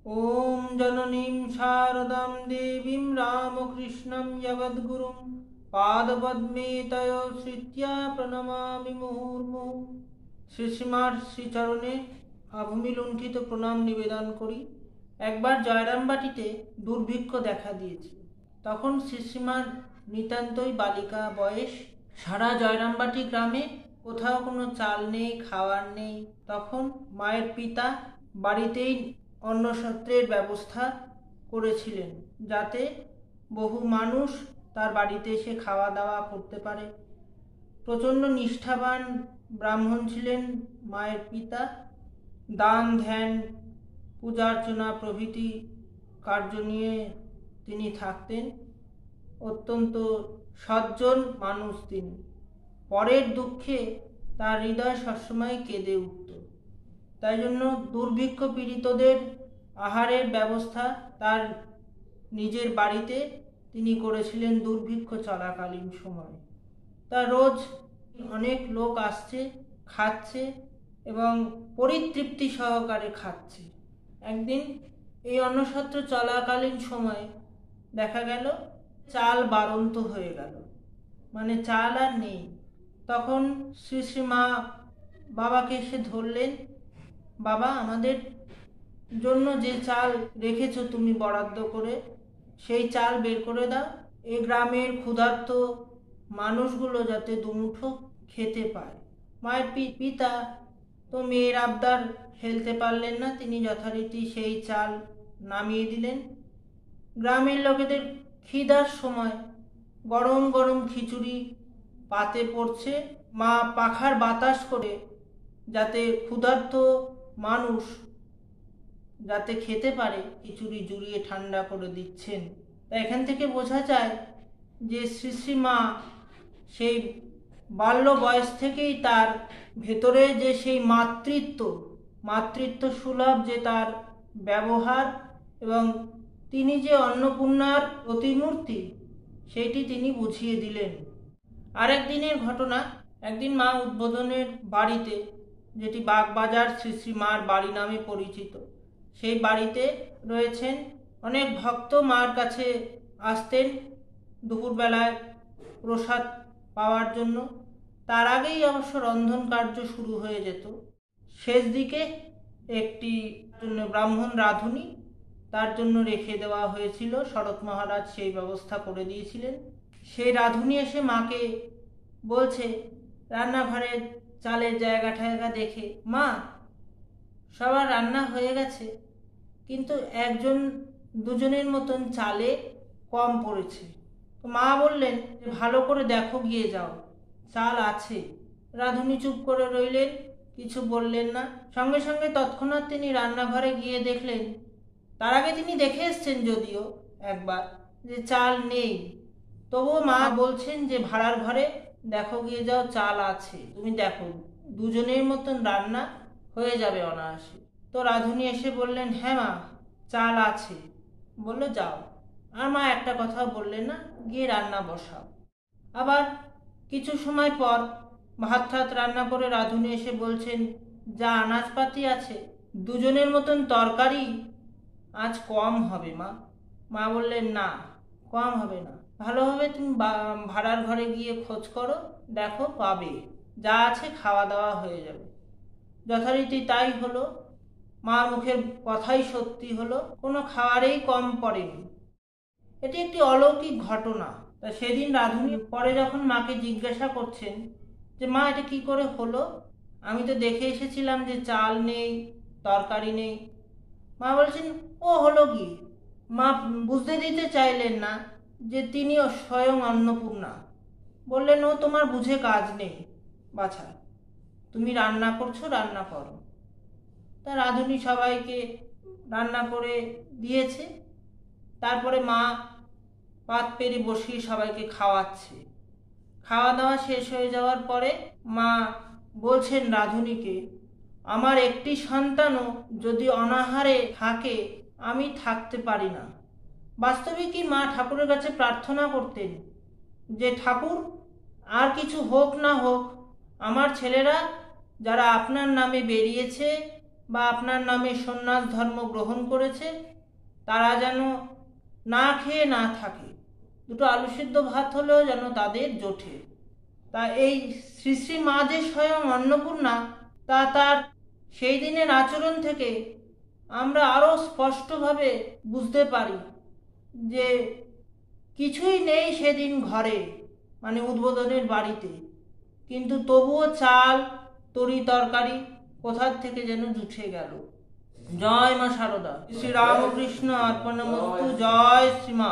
ॐ जननीं शारदां देवीं रामकृष्णं जगद्गुरुं पादपद्मे तयो श्रित्या प्रणमामि मुहुर्मुहुः। শ্রীশ্রীমার শ্রীচরণে আভূমি লুণ্ঠিত প্রণাম নিবেদন করি। একবার জয়রামবাটিতে দুর্ভিক্ষ দেখা দিয়েছিল। তখন শ্রীশ্রীমার নিতান্তই বালিকা বয়স। সারা জয়রামবাটি গ্রামে কোথাও কোনো চাল নেই, খাওয়ার নেই। তখন মায়ের পিতা বাড়িতেই অন্নসত্রের ব্যবস্থা করেছিলেন, যাতে বহু মানুষ তার বাড়িতে এসে খাওয়া দাওয়া করতে পারে। প্রচণ্ড নিষ্ঠাবান ব্রাহ্মণ ছিলেন মায়ের পিতা। দান ধ্যান পূজার্চনা প্রভৃতি কার্য নিয়ে তিনি থাকতেন। অত্যন্ত সজ্জন মানুষ তিনি। পরের দুঃখে তার হৃদয় সবসময় কেঁদে উঠত। তাই জন্য দুর্ভিক্ষ পীড়িতদের আহারের ব্যবস্থা তার নিজের বাড়িতে তিনি করেছিলেন দুর্ভিক্ষ চলাকালীন সময়। তা রোজ অনেক লোক আসছে, খাচ্ছে এবং পরিতৃপ্তি সহকারে খাচ্ছে। একদিন এই অন্নসত্র চলাকালীন সময়ে দেখা গেল চাল বাড়ন্ত হয়ে গেল, মানে চাল আর নেই। তখন শ্রীশ্রীমা বাবাকে এসে ধরলেন, বাবা, আমাদের জন্য যে চাল রেখেছো তুমি বরাদ্দ করে, সেই চাল বের করে দাও। এই গ্রামের ক্ষুধার্ত মানুষগুলো যাতে দুমুঠো খেতে পায়। মায়ের পিতা তো মেয়ের আবদার ফেলতে পারলেন না, তিনি যথারীতি সেই চাল নামিয়ে দিলেন। গ্রামের লোকেদের খিদার সময় গরম গরম খিচুড়ি পাতে পড়ছে। মা পাখার বাতাস করে যাতে ক্ষুধার্ত মানুষ যাতে খেতে পারে খিচুড়ি জুড়িয়ে ঠান্ডা করে দিচ্ছেন। এখান থেকে বোঝা যায় যে শ্রীশ্রীমা সেই বাল্য বয়স থেকেই তার ভেতরে যে সেই মাতৃত্ব সুলভ যে তার ব্যবহার এবং তিনি যে অন্নপূর্ণার প্রতিমূর্তি, সেইটি তিনি বুঝিয়ে দিলেন। আরেক দিনের ঘটনা, একদিন মা উদ্বোধনের বাড়িতে, যেটি বাগবাজার শ্রীশ্রীমার বাড়ি নামে পরিচিত, সেই বাড়িতে রয়েছেন অনেক ভক্ত। মার কাছে আসতেন দুপুরবেলায় প্রসাদ পাওয়ার জন্য। তার আগেই অবশ্য রন্ধন কার্য শুরু হয়ে যেত। শেষ দিকে একটি ব্রাহ্মণ রাঁধুনি তার জন্য রেখে দেওয়া হয়েছিল। শরৎ মহারাজ সেই ব্যবস্থা করে দিয়েছিলেন। সেই রাঁধুনি এসে মাকে বলছে, রান্নাঘরের চালের জায়গা ঠায়গা দেখে, মা, সবার রান্না হয়ে গেছে, কিন্তু একজন দুজনের মতন চালে কম পড়েছে। তো মা বললেন, ভালো করে দেখো, গিয়ে যাও, চাল আছে। রাঁধুনি চুপ করে রইলেন, কিছু বললেন না। সঙ্গে সঙ্গে তৎক্ষণাৎ তিনি রান্নাঘরে গিয়ে দেখলেন, তার আগে তিনি দেখে এসছেন যদিও একবার, যে চাল নেই। তবুও মা বলছেন যে ভাড়ার ঘরে দেখো, গিয়ে যাও, চাল আছে, তুমি দেখো, দুজনের মতন রান্না হয়ে যাবে অনায়াসে। তো রাঁধুনি এসে বললেন, হ্যাঁ মা, চাল আছে। বলল, যাও। আর মা একটা কথা বললেন না, গিয়ে রান্না বসাও। আবার কিছু সময় পর ভাত ঠাত রান্না করে রাঁধুনি এসে বলছেন, যা আনাজপাতি আছে, দুজনের মতন তরকারি আজ কম হবে মা। মা বললেন, না, কম হবে না, ভালো হবে, তুমি ভাড়ার ঘরে গিয়ে খোঁজ করো, দেখো পাবে, যা আছে খাওয়া দাওয়া হয়ে যাবে। যথারীতি তাই হলো। মার মুখের কথাই সত্যি হলো, কোনো খাওয়ারেই কম পড়েনি। এটি একটি অলৌকিক ঘটনা। তা সেদিন রাঁধুনি পরে যখন মাকে জিজ্ঞাসা করছেন যে, মা, এটা কি করে হলো? আমি তো দেখে এসেছিলাম যে চাল নেই, তরকারি নেই। মা বলছেন, ও হলো কি? মা বুঝতে দিতে চাইলেন না যে তিনিও স্বয়ং অন্নপূর্ণা। বললেন, ও তোমার বুঝে কাজ নেই বাছা, তুমি রান্না করছো, রান্না করো। তা রাঁধুনি সবাইকে রান্না করে দিয়েছে। তারপরে মা পাত পেরে বসিয়ে সবাইকে খাওয়াচ্ছে। খাওয়া দাওয়া শেষ হয়ে যাওয়ার পরে মা বলছেন রাঁধুনিকে, আমার একটি সন্তানও যদি অনাহারে থাকে, আমি থাকতে পারি না। বাস্তবিকই মা ঠাকুরের কাছে প্রার্থনা করতেন যে, ঠাকুর, আর কিছু হোক না হোক, আমার ছেলেরা যারা আপনার নামে বেরিয়েছে, বা আপনার নামে সন্ন্যাস ধর্ম গ্রহণ করেছে তারা যেন না খেয়ে না থাকে, দুটো আলু সিদ্ধ ভাত হলেও যেন তাদের জোটে। তা এই শ্রী শ্রী মা যে স্বয়ং অন্নপূর্ণা, তা তার সেই দিনের আচরণ থেকে আমরা আরও স্পষ্টভাবে বুঝতে পারি যে কিছুই নেই সেদিন ঘরে, মানে উদ্বোধনের বাড়িতে, কিন্তু তবুও চাল তরি তরকারি কোথার থেকে যেন জুটে গেল। জয় মা শারদা। শ্রী রামকৃষ্ণ অর্পণমস্তু। জয় শ্রীমা।